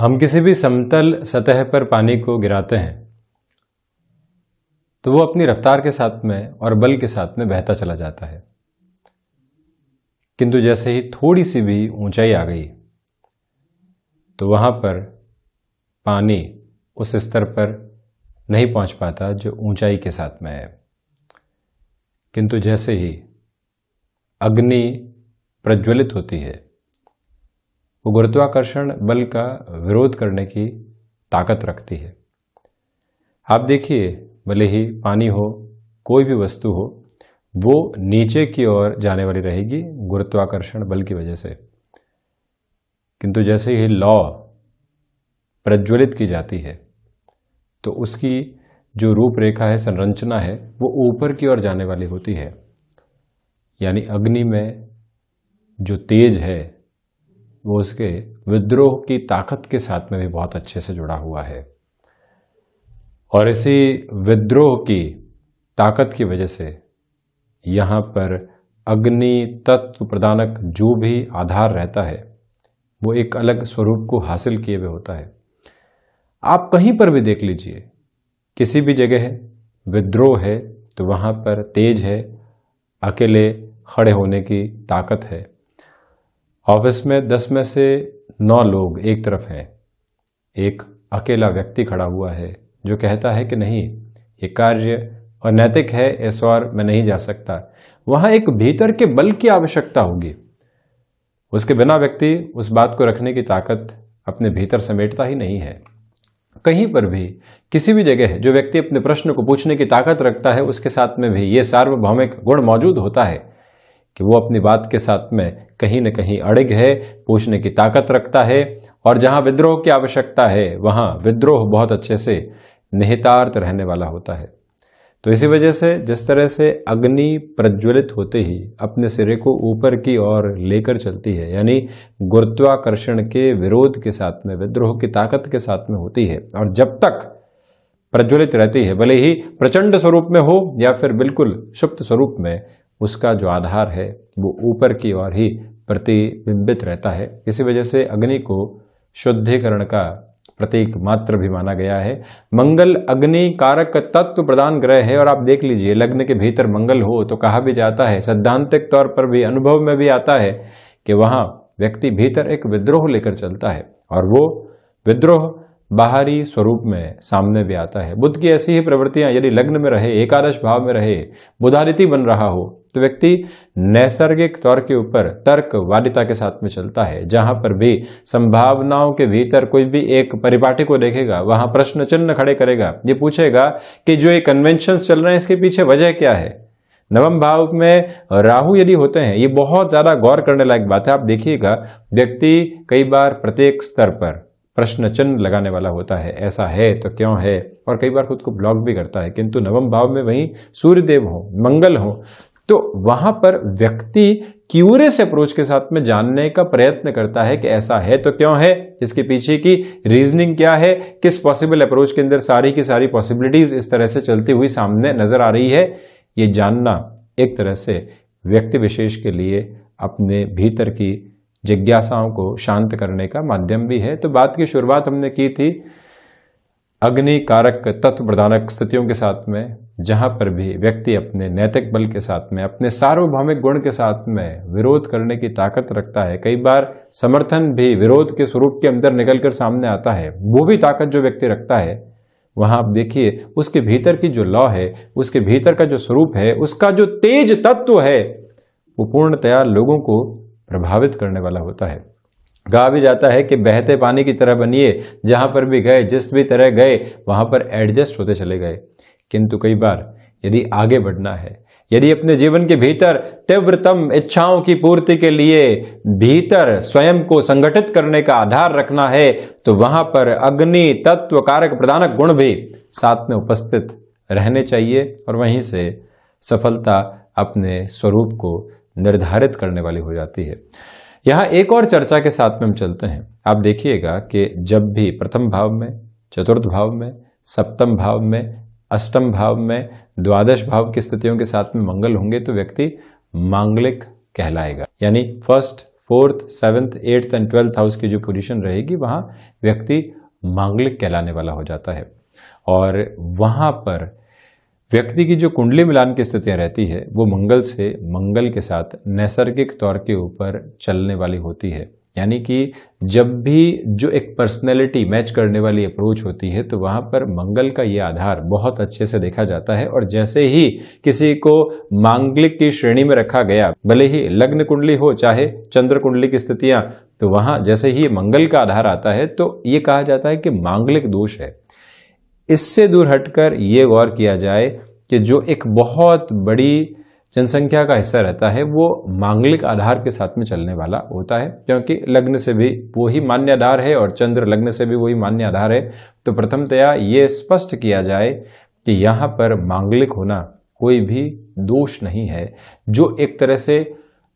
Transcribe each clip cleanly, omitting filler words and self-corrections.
हम किसी भी समतल सतह पर पानी को गिराते हैं तो वो अपनी रफ्तार के साथ में और बल के साथ में बहता चला जाता है, किंतु जैसे ही थोड़ी सी भी ऊंचाई आ गई तो वहां पर पानी उस स्तर पर नहीं पहुंच पाता जो ऊंचाई के साथ में है। किंतु जैसे ही अग्नि प्रज्वलित होती है वो गुरुत्वाकर्षण बल का विरोध करने की ताकत रखती है। आप देखिए, भले ही पानी हो, कोई भी वस्तु हो, वो नीचे की ओर जाने वाली रहेगी गुरुत्वाकर्षण बल की वजह से, किंतु जैसे ही लौ प्रज्वलित की जाती है तो उसकी जो रूपरेखा है, संरचना है, वो ऊपर की ओर जाने वाली होती है। यानी अग्नि में जो तेज है वो उसके विद्रोह की ताकत के साथ में भी बहुत अच्छे से जुड़ा हुआ है, और इसी विद्रोह की ताकत की वजह से यहाँ पर अग्नि तत्व प्रदानक जो भी आधार रहता है वो एक अलग स्वरूप को हासिल किए हुए होता है। आप कहीं पर भी देख लीजिए, किसी भी जगह है विद्रोह है तो वहाँ पर तेज है, अकेले खड़े होने की ताकत है। ऑफिस में 10 में से 9 लोग एक तरफ हैं, एक अकेला व्यक्ति खड़ा हुआ है जो कहता है कि नहीं, ये कार्य अनैतिक है, इस और मैं नहीं जा सकता। वहां एक भीतर के बल की आवश्यकता होगी, उसके बिना व्यक्ति उस बात को रखने की ताकत अपने भीतर समेटता ही नहीं है। कहीं पर भी किसी भी जगह है जो व्यक्ति अपने प्रश्न को पूछने की ताकत रखता है, उसके साथ में भी ये सार्वभौमिक गुण मौजूद होता है कि वो अपनी बात के साथ में कहीं न कहीं अड़िग है, पूछने की ताकत रखता है, और जहां विद्रोह की आवश्यकता है वहां विद्रोह बहुत अच्छे से निहितार्थ रहने वाला होता है। तो इसी वजह से जिस तरह से अग्नि प्रज्वलित होते ही अपने सिरे को ऊपर की ओर लेकर चलती है, यानी गुरुत्वाकर्षण के विरोध के साथ में, विद्रोह की ताकत के साथ में होती है, और जब तक प्रज्वलित रहती है, भले ही प्रचंड स्वरूप में हो या फिर बिल्कुल सुप्त स्वरूप में, उसका जो आधार है वो ऊपर की ओर ही प्रतिबिंबित रहता है। इसी वजह से अग्नि को शुद्धिकरण का प्रतीक मात्र भी माना गया है। मंगल अग्नि कारक तत्व प्रदान ग्रह है, और आप देख लीजिए लग्न के भीतर मंगल हो तो कहा भी जाता है, सैद्धांतिक तौर पर भी अनुभव में भी आता है कि वहां व्यक्ति भीतर एक विद्रोह लेकर चलता है, और वो विद्रोह बाहरी स्वरूप में सामने भी आता है। बुध की ऐसी ही प्रवृत्तियां यदि लग्न में रहे, एकादश भाव में रहे, बुधादित्य बन रहा हो तो व्यक्ति नैसर्गिक तौर के ऊपर तर्कवादिता के साथ में चलता है। जहां पर भी संभावनाओं के भीतर कोई भी एक परिपाटी को देखेगा वहां प्रश्न चिन्ह खड़े करेगा, ये पूछेगा कि जो ये कन्वेंशन चल रहे हैं इसके पीछे वजह क्या है। नवम भाव में राहु यदि होते हैं, ये बहुत ज्यादा गौर करने लायक बात है। आप देखिएगा, व्यक्ति कई बार प्रत्येक स्तर पर प्रश्न चिन्ह लगाने वाला होता है, ऐसा है तो क्यों है, और कई बार खुद को ब्लॉक भी करता है। किंतु नवम भाव में वहीं सूर्यदेव हो, मंगल हो, तो वहां पर व्यक्ति क्यूरियस अप्रोच के साथ में जानने का प्रयत्न करता है कि ऐसा है तो क्यों है, इसके पीछे की रीजनिंग क्या है, किस पॉसिबल अप्रोच के अंदर सारी की सारी पॉसिबिलिटीज इस तरह से चलती हुई सामने नजर आ रही है। ये जानना एक तरह से व्यक्ति विशेष के लिए अपने भीतर की जिज्ञासाओं को शांत करने का माध्यम भी है। तो बात की शुरुआत हमने की थी अग्नि कारक तत्व प्रदानक स्थितियों के साथ में, जहां पर भी व्यक्ति अपने नैतिक बल के साथ में, अपने सार्वभौमिक गुण के साथ में विरोध करने की ताकत रखता है। कई बार समर्थन भी विरोध के स्वरूप के अंदर निकलकर सामने आता है। वो भी ताकत जो व्यक्ति रखता है, वहां आप देखिए उसके भीतर की जो लौ है, उसके भीतर का जो स्वरूप है, उसका जो तेज तत्व है, वो पूर्णतया लोगों को प्रभावित करने वाला होता है। कहा भी जाता है कि बहते पानी की तरह बनिए, जहां पर भी गए, जिस भी तरह गए वहां पर एडजस्ट होते चले गए। किंतु कई बार यदि आगे बढ़ना है, यदि अपने जीवन के भीतर तीव्रतम इच्छाओं की पूर्ति के लिए भीतर स्वयं को संगठित करने का आधार रखना है, तो वहां पर अग्नि तत्व कारक प्रदानक गुण भी साथ में उपस्थित रहने चाहिए, और वहीं से सफलता अपने स्वरूप को निर्धारित करने वाली हो जाती है। यहां एक और चर्चा के साथ में हम चलते हैं। आप देखिएगा कि जब भी प्रथम भाव में, चतुर्थ भाव में, सप्तम भाव में, अष्टम भाव में, द्वादश भाव की स्थितियों के साथ में मंगल होंगे तो व्यक्ति मांगलिक कहलाएगा। यानी first, 4th, 7th, 8th and 12th house की जो पोजीशन रहेगी वहाँ व्यक्ति मांगलिक कहलाने वाला हो जाता है। और वहाँ पर व्यक्ति की जो कुंडली मिलान की स्थितियाँ रहती है वो मंगल के साथ नैसर्गिक तौर के ऊपर चलने वाली होती है। यानी कि जब भी जो एक पर्सनैलिटी मैच करने वाली अप्रोच होती है तो वहाँ पर मंगल का ये आधार बहुत अच्छे से देखा जाता है। और जैसे ही किसी को मांगलिक की श्रेणी में रखा गया, भले ही लग्न कुंडली हो चाहे चंद्र कुंडली की स्थितियाँ, तो वहाँ जैसे ही मंगल का आधार आता है तो ये कहा जाता है कि मांगलिक दोष है। इससे दूर हटकर ये गौर किया जाए कि जो एक बहुत बड़ी जनसंख्या का हिस्सा रहता है वो मांगलिक आधार के साथ में चलने वाला होता है, क्योंकि लग्न से भी वही मान्य आधार है और चंद्र लग्न से भी वही मान्य आधार है। तो प्रथमतया ये स्पष्ट किया जाए कि यहाँ पर मांगलिक होना कोई भी दोष नहीं है। जो एक तरह से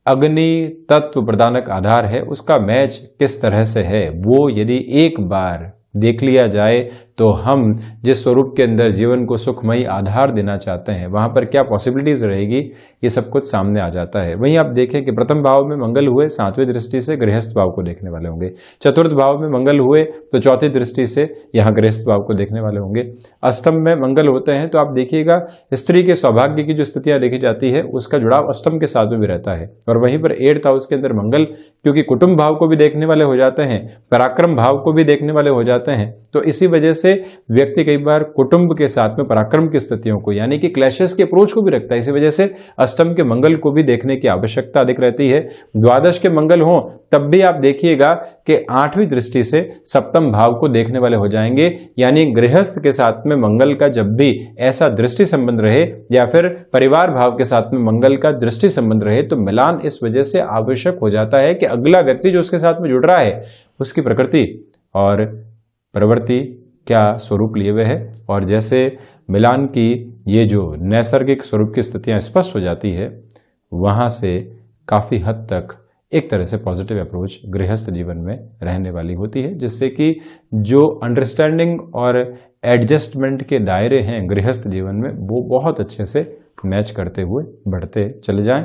अग्नि तत्व प्रदानक आधार है उसका मैच किस तरह से है वो यदि एक बार देख लिया जाए तो हम जिस स्वरूप के अंदर जीवन को सुखमयी आधार देना चाहते हैं वहाँ पर क्या पॉसिबिलिटीज रहेगी ये सब कुछ सामने आ जाता है। वहीं आप देखें कि प्रथम भाव में मंगल हुए 7वें दृष्टि से गृहस्थ भाव को देखने वाले होंगे, चतुर्थ भाव में मंगल हुए तो चौथी दृष्टि से यहाँ गृहस्थ भाव को देखने वाले होंगे, अष्टम में मंगल होते हैं तो आप देखिएगा स्त्री के सौभाग्य की जो स्थितियाँ देखी जाती है उसका जुड़ाव अष्टम के साथ में भी रहता है। और वहीं पर 8th हाउस के अंदर मंगल क्योंकि कुटुंब भाव को भी देखने वाले हो जाते हैं, पराक्रम भाव को भी देखने वाले हो जाते हैं, तो इसी वजह से व्यक्ति कई बार कुटुंब के साथ में पराक्रम की स्थितियों को यानी कि क्लैशेस के अप्रोच को भी रखता है। इसी वजह से अष्टम के मंगल को भी देखने की आवश्यकता अधिक रहती है। द्वादश के मंगल हो तब भी आप देखिएगा कि 8वीं दृष्टि से सप्तम भाव को देखने वाले हो जाएंगे। यानी गृहस्थ के साथ में मंगल का जब भी ऐसा दृष्टि संबंध रहे या फिर परिवार भाव के साथ में मंगल का दृष्टि संबंध रहे तो मिलान इस वजह से आवश्यक हो जाता है कि अगला व्यक्ति जो उसके साथ में जुड़ रहा है उसकी प्रकृति और प्रवृत्ति क्या स्वरूप लिए हुए है। और जैसे मिलान की ये जो नैसर्गिक स्वरूप की स्थितियां स्पष्ट हो जाती है वहां से काफ़ी हद तक एक तरह से पॉजिटिव अप्रोच गृहस्थ जीवन में रहने वाली होती है, जिससे कि जो अंडरस्टैंडिंग और एडजस्टमेंट के दायरे हैं गृहस्थ जीवन में वो बहुत अच्छे से मैच करते हुए बढ़ते चले जाएं।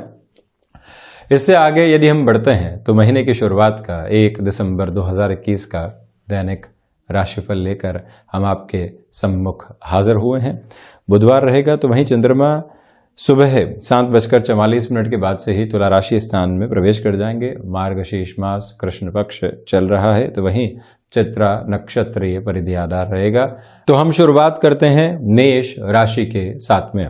इससे आगे यदि हम बढ़ते हैं तो महीने की शुरुआत का 1 दिसंबर 2021 का दैनिक राशिफल लेकर हम आपके सम्मुख हाजिर हुए हैं। बुधवार रहेगा तो वहीं चंद्रमा सुबह 7:44 के बाद से ही तुला राशि स्थान में प्रवेश कर जाएंगे। मार्गशीर्ष मास कृष्ण पक्ष चल रहा है तो वहीं चित्रा नक्षत्रीय परिधि आधार रहेगा। तो हम शुरुआत करते हैं मेष राशि के साथ में।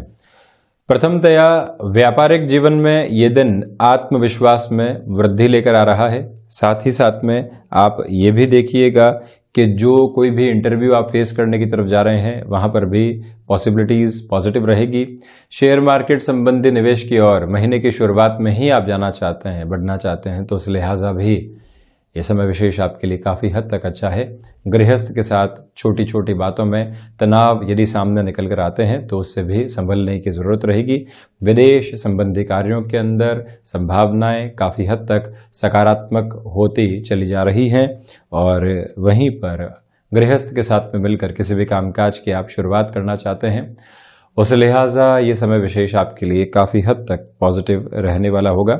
प्रथमतया व्यापारिक जीवन में ये दिन आत्मविश्वास में वृद्धि लेकर आ रहा है। साथ ही साथ में आप ये भी देखिएगा कि जो कोई भी इंटरव्यू आप फेस करने की तरफ जा रहे हैं वहाँ पर भी पॉसिबिलिटीज़ पॉजिटिव रहेगी। शेयर मार्केट संबंधी निवेश की ओर महीने की शुरुआत में ही आप जाना चाहते हैं, बढ़ना चाहते हैं तो उस लिहाजा भी ये समय विशेष आपके लिए काफ़ी हद तक अच्छा है। गृहस्थ के साथ छोटी छोटी बातों में तनाव यदि सामने निकल कर आते हैं तो उससे भी संभलने की ज़रूरत रहेगी। विदेश संबंधी कार्यों के अंदर संभावनाएं काफ़ी हद तक सकारात्मक होती चली जा रही हैं। और वहीं पर गृहस्थ के साथ में मिलकर किसी भी कामकाज की आप शुरुआत करना चाहते हैं उस लिहाजा ये समय विशेष आपके लिए काफ़ी हद तक पॉजिटिव रहने वाला होगा।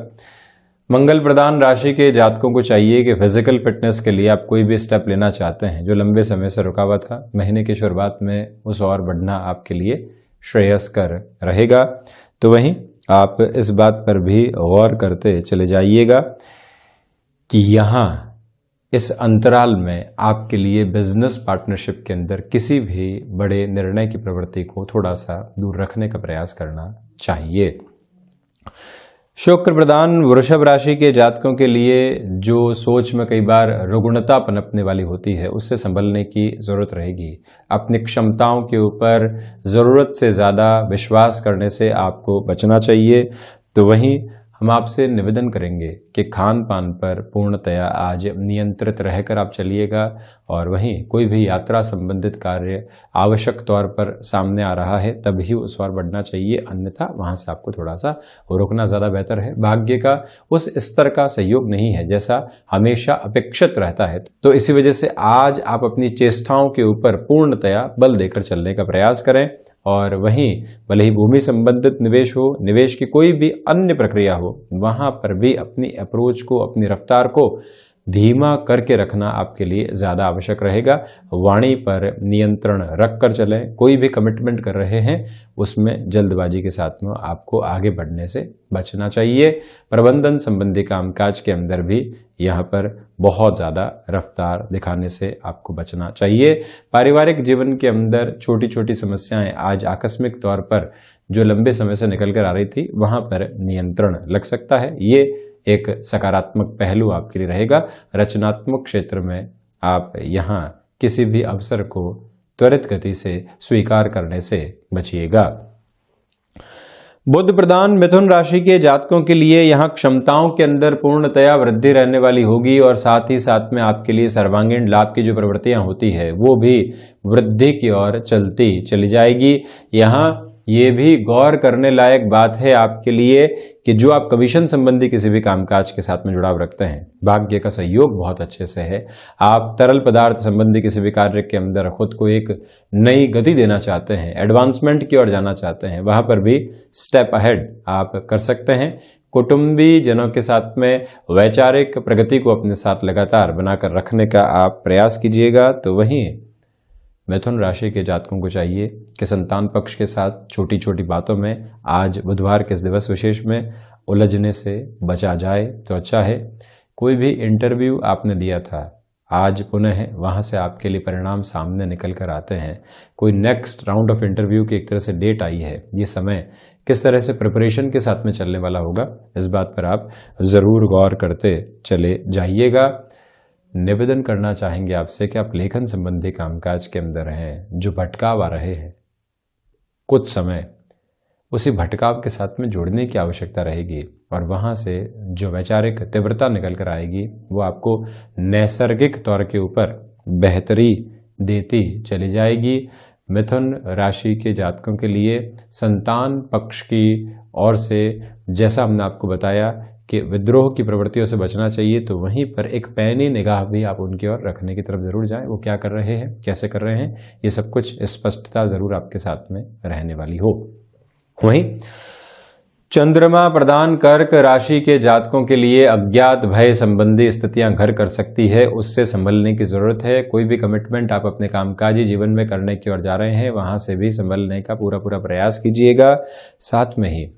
मंगल प्रधान राशि के जातकों को चाहिए कि फिजिकल फिटनेस के लिए आप कोई भी स्टेप लेना चाहते हैं जो लंबे समय से रुका हुआ था, महीने की शुरुआत में उस ओर बढ़ना आपके लिए श्रेयस्कर रहेगा। तो वहीं आप इस बात पर भी गौर करते चले जाइएगा कि यहाँ इस अंतराल में आपके लिए बिजनेस पार्टनरशिप के अंदर किसी भी बड़े निर्णय की प्रवृत्ति को थोड़ा सा दूर रखने का प्रयास करना चाहिए। शुक्र प्रधान वृषभ राशि के जातकों के लिए जो सोच में कई बार रुग्णता पनपने वाली होती है उससे संभलने की ज़रूरत रहेगी। अपनी क्षमताओं के ऊपर ज़रूरत से ज़्यादा विश्वास करने से आपको बचना चाहिए। तो वहीं हम आपसे निवेदन करेंगे कि खान पान पर पूर्णतया आज नियंत्रित रहकर आप चलिएगा। और वहीं कोई भी यात्रा संबंधित कार्य आवश्यक तौर पर सामने आ रहा है तभी उस ओर बढ़ना चाहिए, अन्यथा वहां से आपको थोड़ा सा रुकना ज़्यादा बेहतर है। भाग्य का उस स्तर का सहयोग नहीं है जैसा हमेशा अपेक्षित रहता है, तो इसी वजह से आज आप अपनी चेष्टाओं के ऊपर पूर्णतया बल देकर चलने का प्रयास करें। और वहीं भले ही भूमि संबंधित निवेश हो, निवेश की कोई भी अन्य प्रक्रिया हो, वहां पर भी अपनी अप्रोच को, अपनी रफ्तार को धीमा करके रखना आपके लिए ज़्यादा आवश्यक रहेगा। वाणी पर नियंत्रण रख कर चलें। कोई भी कमिटमेंट कर रहे हैं उसमें जल्दबाजी के साथ में आपको आगे बढ़ने से बचना चाहिए। प्रबंधन संबंधी कामकाज के अंदर भी यहाँ पर बहुत ज़्यादा रफ्तार दिखाने से आपको बचना चाहिए। पारिवारिक जीवन के अंदर छोटी छोटी समस्याएं आज आकस्मिक तौर पर जो लंबे समय से निकल कर आ रही थी, वहाँ पर नियंत्रण लग सकता है। ये एक सकारात्मक पहलू आपके लिए रहेगा। रचनात्मक क्षेत्र में आप यहाँ किसी भी अवसर को त्वरित गति से स्वीकार करने से बचिएगा। बुध प्रधान मिथुन राशि के जातकों के लिए यहाँ क्षमताओं के अंदर पूर्णतया वृद्धि रहने वाली होगी और साथ ही साथ में आपके लिए सर्वांगीण लाभ की जो प्रवृत्तियां होती है वो भी वृद्धि की ओर चलती चली जाएगी। यहाँ ये भी गौर करने लायक बात है आपके लिए कि जो आप कमीशन संबंधी किसी भी कामकाज के साथ में जुड़ाव रखते हैं, भाग्य का सहयोग बहुत अच्छे से है। आप तरल पदार्थ संबंधी किसी भी कार्य के अंदर खुद को एक नई गति देना चाहते हैं, एडवांसमेंट की ओर जाना चाहते हैं, वहां पर भी स्टेप अहेड आप कर सकते हैं। कुटुंबी जनों के साथ में वैचारिक प्रगति को अपने साथ लगातार बनाकर रखने का आप प्रयास कीजिएगा। तो वहीं मिथुन राशि के जातकों को चाहिए कि संतान पक्ष के साथ छोटी छोटी बातों में आज बुधवार के इस दिवस विशेष में उलझने से बचा जाए तो अच्छा है। कोई भी इंटरव्यू आपने दिया था, आज पुनः वहां से आपके लिए परिणाम सामने निकल कर आते हैं। कोई नेक्स्ट राउंड ऑफ इंटरव्यू की एक तरह से डेट आई है। ये समय किस तरह से प्रिपरेशन के साथ में चलने वाला होगा, इस बात पर आप ज़रूर गौर करते चले जाइएगा। निवेदन करना चाहेंगे आपसे कि आप लेखन संबंधी कामकाज के अंदर हैं, जो भटकाव आ रहे हैं, कुछ समय उसी भटकाव के साथ में जुड़ने की आवश्यकता रहेगी और वहाँ से जो वैचारिक तीव्रता निकल कर आएगी वो आपको नैसर्गिक तौर के ऊपर बेहतरी देती चली जाएगी। मिथुन राशि के जातकों के लिए संतान पक्ष की ओर से, जैसा हमने आपको बताया कि विद्रोह की प्रवृत्तियों से बचना चाहिए, तो वहीं पर एक पैनी निगाह भी आप उनकी ओर रखने की तरफ जरूर जाएं। वो क्या कर रहे हैं, कैसे कर रहे हैं, ये सब कुछ स्पष्टता जरूर आपके साथ में रहने वाली हो। वहीं चंद्रमा प्रधान कर्क राशि के जातकों के लिए अज्ञात भय संबंधी स्थितियां घर कर सकती है, उससे संभलने की जरूरत है। कोई भी कमिटमेंट आप अपने कामकाजी जीवन में करने की ओर जा रहे हैं, वहां से भी संभलने का पूरा प्रयास कीजिएगा। साथ में ही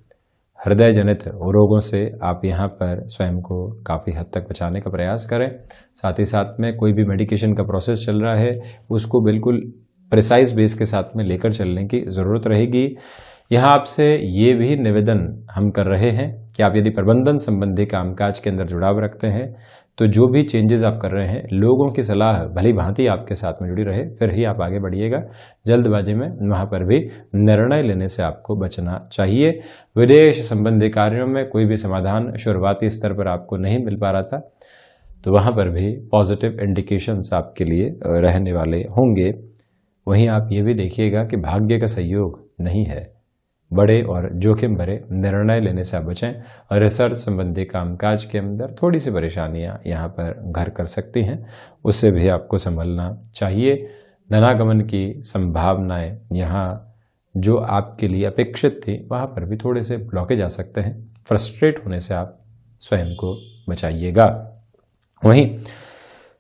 हृदय जनित रोगों से आप यहाँ पर स्वयं को काफ़ी हद तक बचाने का प्रयास करें। साथ ही साथ में कोई भी मेडिकेशन का प्रोसेस चल रहा है, उसको बिल्कुल प्रिसाइज बेस के साथ में लेकर चलने की ज़रूरत रहेगी। यहाँ आपसे ये भी निवेदन हम कर रहे हैं कि आप यदि प्रबंधन संबंधी कामकाज के अंदर जुड़ाव रखते हैं, तो जो भी चेंजेस आप कर रहे हैं, लोगों की सलाह भली भांति आपके साथ में जुड़ी रहे, फिर ही आप आगे बढ़िएगा। जल्दबाजी में वहाँ पर भी निर्णय लेने से आपको बचना चाहिए। विदेश संबंधी कार्यों में कोई भी समाधान शुरुआती स्तर पर आपको नहीं मिल पा रहा था, तो वहाँ पर भी पॉजिटिव इंडिकेशंस आपके लिए रहने वाले होंगे। वहीं आप ये भी देखिएगा कि भाग्य का सहयोग नहीं है, बड़े और जोखिम भरे निर्णय लेने से बचें और रिसर्च संबंधी कामकाज के अंदर थोड़ी सी परेशानियां यहाँ पर घर कर सकती हैं, उससे भी आपको संभलना चाहिए। धनागमन की संभावनाएं यहाँ जो आपके लिए अपेक्षित थी, वहाँ पर भी थोड़े से ब्लॉकेज आ सकते हैं। फ्रस्ट्रेट होने से आप स्वयं को बचाइएगा। वहीं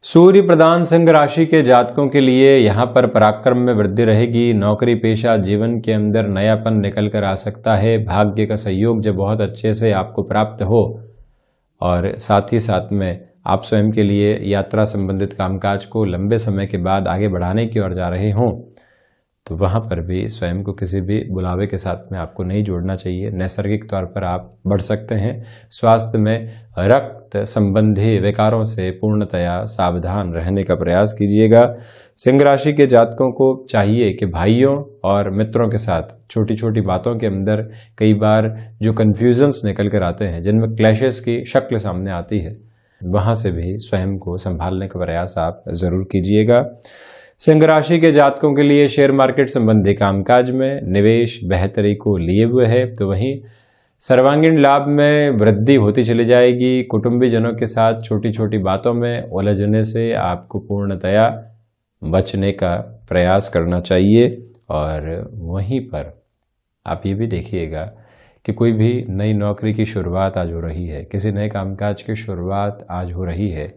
सूर्य प्रधान सिंह राशि के जातकों के लिए यहाँ पर पराक्रम में वृद्धि रहेगी। नौकरी पेशा जीवन के अंदर नयापन निकल कर आ सकता है। भाग्य का सहयोग जब बहुत अच्छे से आपको प्राप्त हो और साथ ही साथ में आप स्वयं के लिए यात्रा संबंधित कामकाज को लंबे समय के बाद आगे बढ़ाने की ओर जा रहे हों, तो वहाँ पर भी स्वयं को किसी भी बुलावे के साथ में आपको नहीं जोड़ना चाहिए। नैसर्गिक तौर पर आप बढ़ सकते हैं। स्वास्थ्य में रक्त संबंधी विकारों से पूर्णतया सावधान रहने का प्रयास कीजिएगा। सिंह राशि के जातकों को चाहिए कि भाइयों और मित्रों के साथ छोटी छोटी बातों के अंदर कई बार जो कन्फ्यूजन्स निकल कर आते हैं, जिनमें क्लैशेस की शक्ल सामने आती है, वहाँ से भी स्वयं को संभालने का प्रयास आप जरूर कीजिएगा। सिंह राशि के जातकों के लिए शेयर मार्केट संबंधी कामकाज में निवेश बेहतरी को लिए हुए है, तो वहीं सर्वांगीण लाभ में वृद्धि होती चली जाएगी। कुटुंबी जनों के साथ छोटी छोटी बातों में उलझने से आपको पूर्णतया बचने का प्रयास करना चाहिए और वहीं पर आप ये भी देखिएगा कि कोई भी नई नौकरी की शुरुआत आज हो रही है, किसी नए कामकाज की शुरुआत आज हो रही है,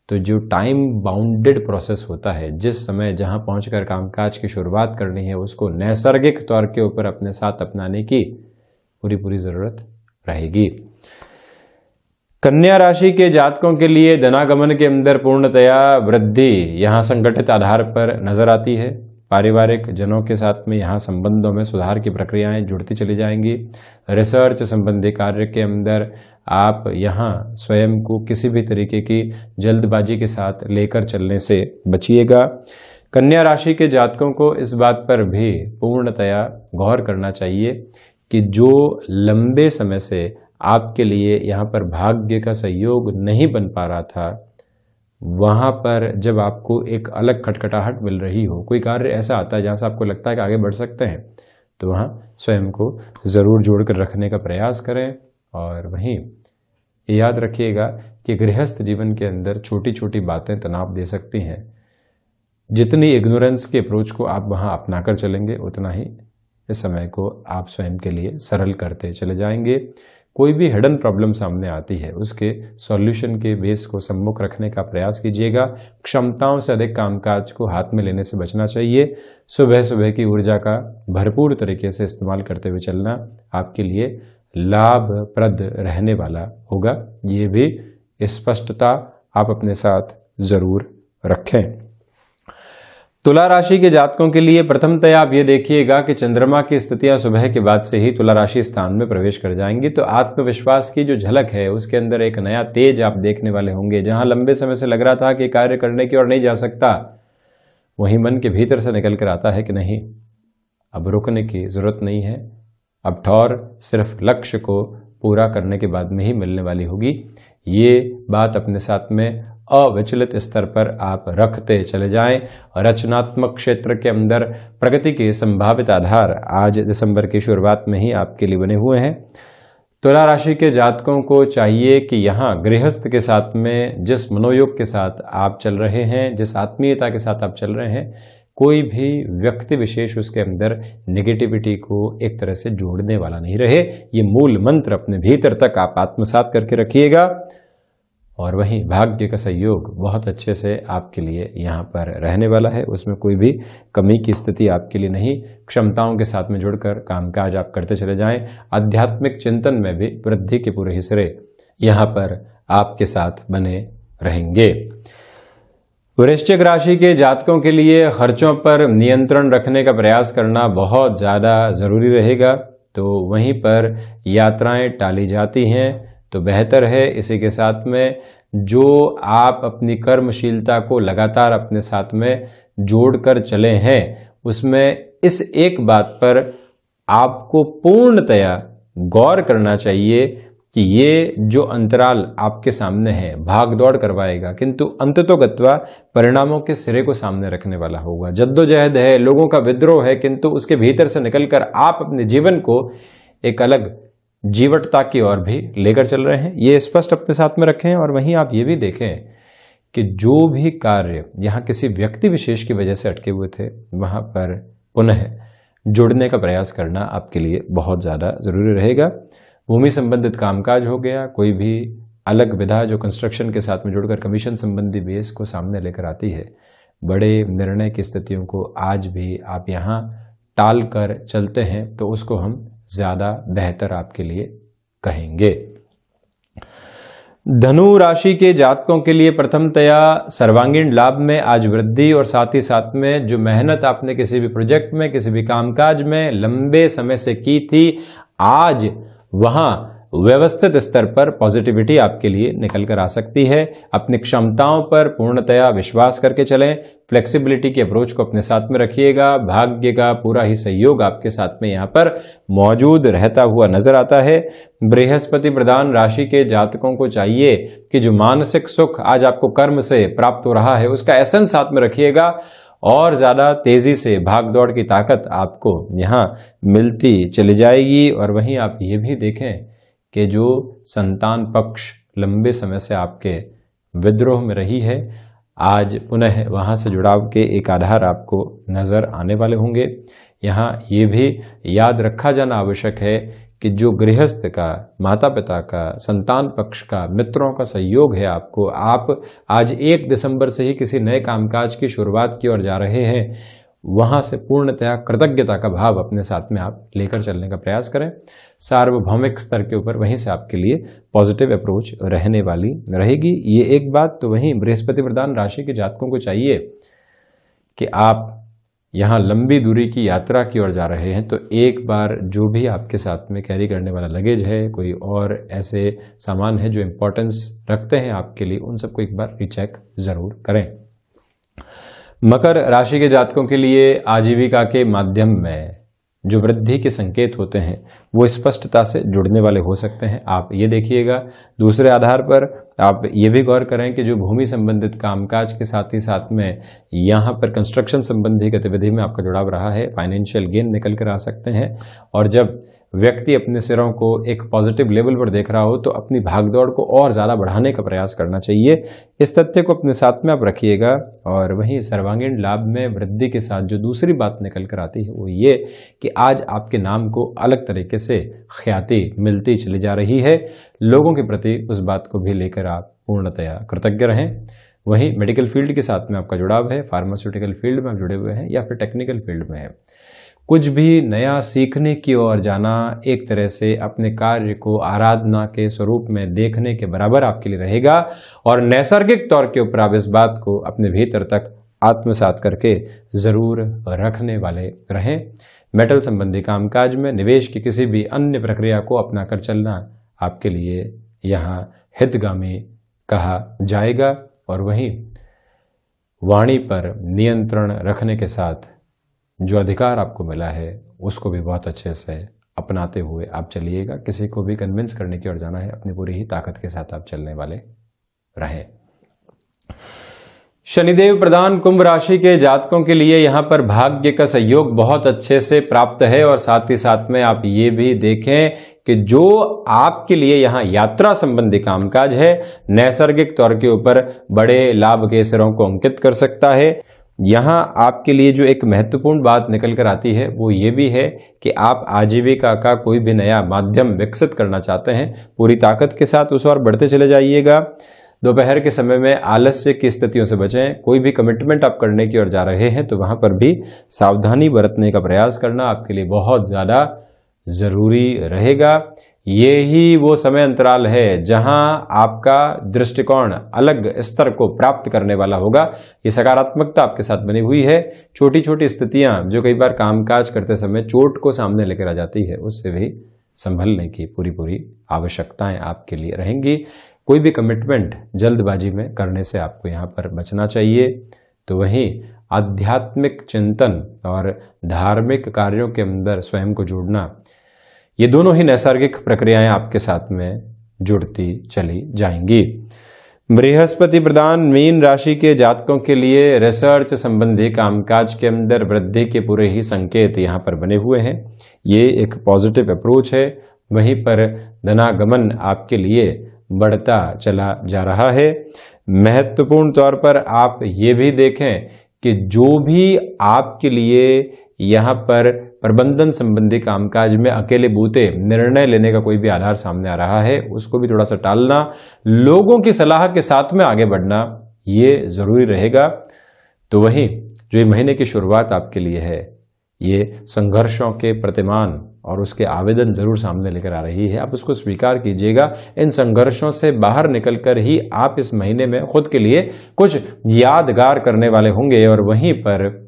तो जो टाइम बाउंडेड प्रोसेस होता है, जिस समय जहां पहुंचकर कामकाज की शुरुआत करनी है उसको नैसर्गिक तौर के ऊपर अपने साथ अपनाने की पूरी ज़रूरत रहेगी। कन्या राशि के जातकों के लिए धनागमन के अंदर पूर्णतया वृद्धि यहाँ संगठित आधार पर नजर आती है। पारिवारिक जनों के साथ में यहाँ संबंधों में सुधार की प्रक्रियाएं जुड़ती चली जाएंगी। रिसर्च संबंधी कार्य के अंदर आप यहाँ स्वयं को किसी भी तरीके की जल्दबाजी के साथ लेकर चलने से बचिएगा। कन्या राशि के जातकों को इस बात पर भी पूर्णतया गौर करना चाहिए कि जो लंबे समय से आपके लिए यहाँ पर भाग्य का सहयोग नहीं बन पा रहा था, वहाँ पर जब आपको एक अलग खटखटाहट मिल रही हो, कोई कार्य ऐसा आता है जहाँ से आपको लगता है कि आगे बढ़ सकते हैं, तो वहाँ स्वयं को ज़रूर जोड़कर रखने का प्रयास करें। और वहीं ये याद रखिएगा कि गृहस्थ जीवन के अंदर छोटी छोटी बातें तनाव दे सकती हैं। जितनी इग्नोरेंस के अप्रोच को आप वहाँ अपना कर चलेंगे, उतना ही इस समय को आप स्वयं के लिए सरल करते चले जाएंगे। कोई भी हिडन प्रॉब्लम सामने आती है, उसके सॉल्यूशन के बेस को सम्मुख रखने का प्रयास कीजिएगा। क्षमताओं से अधिक कामकाज को हाथ में लेने से बचना चाहिए। सुबह सुबह की ऊर्जा का भरपूर तरीके से इस्तेमाल करते हुए चलना आपके लिए लाभप्रद रहने वाला होगा। ये भी स्पष्टता आप अपने साथ जरूर रखें। तुला राशि के जातकों के लिए प्रथमतया आप ये देखिएगा कि चंद्रमा की स्थितियां सुबह के बाद से ही तुला राशि स्थान में प्रवेश कर जाएंगी, तो आत्मविश्वास की जो झलक है उसके अंदर एक नया तेज आप देखने वाले होंगे। जहां लंबे समय से लग रहा था कि कार्य करने की ओर नहीं जा सकता, वहीं मन के भीतर से निकल कर आता है कि नहीं, अब रुकने की जरूरत नहीं है, अब ठौर सिर्फ लक्ष्य को पूरा करने के बाद में ही मिलने वाली होगी। ये बात अपने साथ में अविचलित स्तर पर आप रखते चले जाएं। रचनात्मक क्षेत्र के अंदर प्रगति के संभावित आधार आज दिसंबर की शुरुआत में ही आपके लिए बने हुए हैं। तुला राशि के जातकों को चाहिए कि यहाँ गृहस्थ के साथ में जिस मनोयोग के साथ आप चल रहे हैं, जिस आत्मीयता के साथ आप चल रहे हैं, कोई भी व्यक्ति विशेष उसके अंदर नेगेटिविटी को एक तरह से जोड़ने वाला नहीं रहे। ये मूल मंत्र अपने भीतर तक आप आत्मसात करके रखिएगा। और वहीं भाग्य का सहयोग बहुत अच्छे से आपके लिए यहाँ पर रहने वाला है, उसमें कोई भी कमी की स्थिति आपके लिए नहीं। क्षमताओं के साथ में जुड़कर कामकाज आप करते चले जाएं। आध्यात्मिक चिंतन में भी वृद्धि के पूरे हिस्से यहाँ पर आपके साथ बने रहेंगे। वृश्चिक राशि के जातकों के लिए खर्चों पर नियंत्रण रखने का प्रयास करना बहुत ज़्यादा ज़रूरी रहेगा, तो वहीं पर यात्राएं टाली जाती हैं तो बेहतर है। इसी के साथ में जो आप अपनी कर्मशीलता को लगातार अपने साथ में जोड़कर चले हैं, उसमें इस एक बात पर आपको पूर्णतया गौर करना चाहिए कि ये जो अंतराल आपके सामने है भाग दौड़ करवाएगा, किंतु अंततोगत्वा परिणामों के सिरे को सामने रखने वाला होगा। जद्दोजहद है, लोगों का विद्रोह है, किंतु उसके भीतर से निकलकर आप अपने जीवन को एक अलग जीवटता की ओर भी लेकर चल रहे हैं। ये स्पष्ट अपने साथ में रखें। और वहीं आप ये भी देखें कि जो भी कार्य यहाँ किसी व्यक्ति विशेष की वजह से अटके हुए थे, वहाँ पर पुनः जुड़ने का प्रयास करना आपके लिए बहुत ज़्यादा ज़रूरी रहेगा। भूमि संबंधित कामकाज हो गया, कोई भी अलग विधा जो कंस्ट्रक्शन के साथ में जुड़कर कमीशन संबंधी बेस को सामने लेकर आती है, बड़े निर्णय की स्थितियों को आज भी आप यहाँ टाल कर चलते हैं तो उसको हम ज़्यादा बेहतर आपके लिए कहेंगे। धनु राशि के जातकों के लिए प्रथमतया सर्वांगीण लाभ में आज वृद्धि, और साथ ही साथ में जो मेहनत आपने किसी भी प्रोजेक्ट में, किसी भी कामकाज में लंबे समय से की थी, आज वहां व्यवस्थित स्तर पर पॉजिटिविटी आपके लिए निकल कर आ सकती है। अपनी क्षमताओं पर पूर्णतया विश्वास करके चलें। फ्लेक्सिबिलिटी के अप्रोच को अपने साथ में रखिएगा। भाग्य का पूरा ही सहयोग आपके साथ में यहाँ पर मौजूद रहता हुआ नजर आता है। बृहस्पति प्रधान राशि के जातकों को चाहिए कि जो मानसिक सुख आज आपको कर्म से प्राप्त हो रहा है, उसका एसेंस साथ में रखिएगा और ज़्यादा तेज़ी से भाग दौड़ की ताकत आपको यहाँ मिलती चली जाएगी। और वहीं आप ये भी देखें कि जो संतान पक्ष लंबे समय से आपके विद्रोह में रही है, आज पुनः वहाँ से जुड़ाव के एक आधार आपको नज़र आने वाले होंगे। यहाँ ये भी याद रखा जाना आवश्यक है कि जो गृहस्थ का, माता पिता का, संतान पक्ष का, मित्रों का सहयोग है आपको, आप आज 1 दिसंबर से ही किसी नए कामकाज की शुरुआत की ओर जा रहे हैं, वहाँ से पूर्णतया कृतज्ञता का भाव अपने साथ में आप लेकर चलने का प्रयास करें। सार्वभौमिक स्तर के ऊपर वहीं से आपके लिए पॉजिटिव अप्रोच रहने वाली रहेगी। ये एक बात। तो वहीं बृहस्पति प्रधान राशि के जातकों को चाहिए कि आप यहाँ लंबी दूरी की यात्रा की ओर जा रहे हैं, तो एक बार जो भी आपके साथ में कैरी करने वाला लगेज है, कोई और ऐसे सामान है जो इम्पोर्टेंस रखते हैं आपके लिए, उन सबको एक बार रीचेक जरूर करें। मकर राशि के जातकों के लिए आजीविका के माध्यम में जो वृद्धि के संकेत होते हैं वो स्पष्टता से जुड़ने वाले हो सकते हैं, आप ये देखिएगा। दूसरे आधार पर आप ये भी गौर करें कि जो भूमि संबंधित कामकाज के साथ ही साथ में यहाँ पर कंस्ट्रक्शन संबंधी गतिविधि में आपका जुड़ाव रहा है, फाइनेंशियल गेन निकल कर आ सकते हैं। और जब व्यक्ति अपने सिरों को एक पॉजिटिव लेवल पर देख रहा हो तो अपनी भागदौड़ को और ज़्यादा बढ़ाने का प्रयास करना चाहिए। इस तथ्य को अपने साथ में आप रखिएगा। और वहीं सर्वांगीण लाभ में वृद्धि के साथ जो दूसरी बात निकल कर आती है वो ये कि आज आपके नाम को अलग तरीके से ख्याति मिलती चली जा रही है। लोगों के प्रति उस बात को भी लेकर आप पूर्णतया कृतज्ञ रहें। वहीं मेडिकल फील्ड के साथ में आपका जुड़ाव है, फार्मास्यूटिकल फील्ड में आप जुड़े हुए हैं या फिर टेक्निकल फील्ड में है, कुछ भी नया सीखने की ओर जाना एक तरह से अपने कार्य को आराधना के स्वरूप में देखने के बराबर आपके लिए रहेगा। और नैसर्गिक तौर के ऊपर आप इस बात को अपने भीतर तक आत्मसात करके जरूर रखने वाले रहें। मेटल संबंधी कामकाज में निवेश की किसी भी अन्य प्रक्रिया को अपनाकर चलना आपके लिए यहाँ हितगामी कहा जाएगा। और वहीं वाणी पर नियंत्रण रखने के साथ जो अधिकार आपको मिला है उसको भी बहुत अच्छे से अपनाते हुए आप चलिएगा। किसी को भी कन्विंस करने की ओर जाना है, अपनी पूरी ही ताकत के साथ आप चलने वाले रहें। शनिदेव प्रधान कुंभ राशि के जातकों के लिए यहाँ पर भाग्य का सहयोग बहुत अच्छे से प्राप्त है। और साथ ही साथ में आप ये भी देखें कि जो आपके लिए यहाँ यात्रा संबंधी कामकाज है, नैसर्गिक तौर के ऊपर बड़े लाभ के सिरों को अंकित कर सकता है। यहाँ आपके लिए जो एक महत्वपूर्ण बात निकल कर आती है वो ये भी है कि आप आजीविका का कोई भी नया माध्यम विकसित करना चाहते हैं, पूरी ताकत के साथ उस ओर बढ़ते चले जाइएगा। दोपहर के समय में आलस्य की स्थितियों से बचें। कोई भी कमिटमेंट आप करने की ओर जा रहे हैं तो वहाँ पर भी सावधानी बरतने का प्रयास करना आपके लिए बहुत ज़्यादा ज़रूरी रहेगा। ये ही वो समय अंतराल है जहां आपका दृष्टिकोण अलग स्तर को प्राप्त करने वाला होगा। ये सकारात्मकता आपके साथ बनी हुई है। छोटी छोटी स्थितियां जो कई बार कामकाज करते समय चोट को सामने लेकर आ जाती है, उससे भी संभलने की पूरी आवश्यकताएं आपके लिए रहेंगी। कोई भी कमिटमेंट जल्दबाजी में करने से आपको यहाँ पर बचना चाहिए। तो वहीं आध्यात्मिक चिंतन और धार्मिक कार्यों के अंदर स्वयं को जोड़ना, ये दोनों ही नैसर्गिक प्रक्रियाएं आपके साथ में जुड़ती चली जाएंगी। बृहस्पति प्रधान मीन राशि के जातकों के लिए रिसर्च संबंधी कामकाज के अंदर वृद्धि के पूरे ही संकेत यहाँ पर बने हुए हैं। ये एक पॉजिटिव अप्रोच है। वहीं पर धनागमन आपके लिए बढ़ता चला जा रहा है। महत्वपूर्ण तौर पर आप ये भी देखें कि जो भी आपके लिए यहाँ पर प्रबंधन संबंधी कामकाज में अकेले बूते निर्णय लेने का कोई भी आधार सामने आ रहा है, उसको भी थोड़ा सा टालना, लोगों की सलाह के साथ में आगे बढ़ना, ये जरूरी रहेगा। तो वहीं जो ये महीने की शुरुआत आपके लिए है, ये संघर्षों के प्रतिमान और उसके आवेदन जरूर सामने लेकर आ रही है। आप उसको स्वीकार कीजिएगा। इन संघर्षों से बाहर निकलकर ही आप इस महीने में खुद के लिए कुछ यादगार करने वाले होंगे। और वहीं पर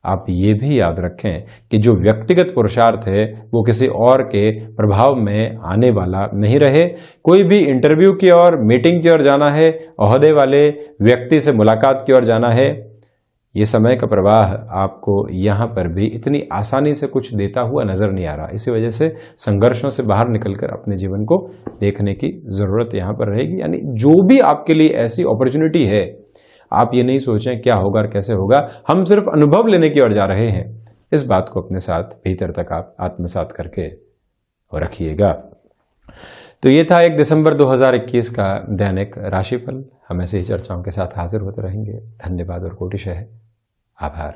आप ये भी याद रखें कि जो व्यक्तिगत पुरुषार्थ है वो किसी और के प्रभाव में आने वाला नहीं रहे। कोई भी इंटरव्यू की ओर, मीटिंग की ओर जाना है, ओहदे वाले व्यक्ति से मुलाकात की ओर जाना है, ये समय का प्रवाह आपको यहाँ पर भी इतनी आसानी से कुछ देता हुआ नजर नहीं आ रहा। इसी वजह से संघर्षों से बाहर निकलकर अपने जीवन को देखने की जरूरत यहाँ पर रहेगी। यानी जो भी आपके लिए ऐसी अपॉर्चुनिटी है, आप ये नहीं सोचें क्या होगा और कैसे होगा, हम सिर्फ अनुभव लेने की ओर जा रहे हैं। इस बात को अपने साथ भीतर तक आप आत्मसात करके रखिएगा। तो ये था 1 दिसंबर 2021 का दैनिक राशिफल। हम ऐसे ही चर्चाओं के साथ हाजिर होते रहेंगे। धन्यवाद और कोटिशः आभार।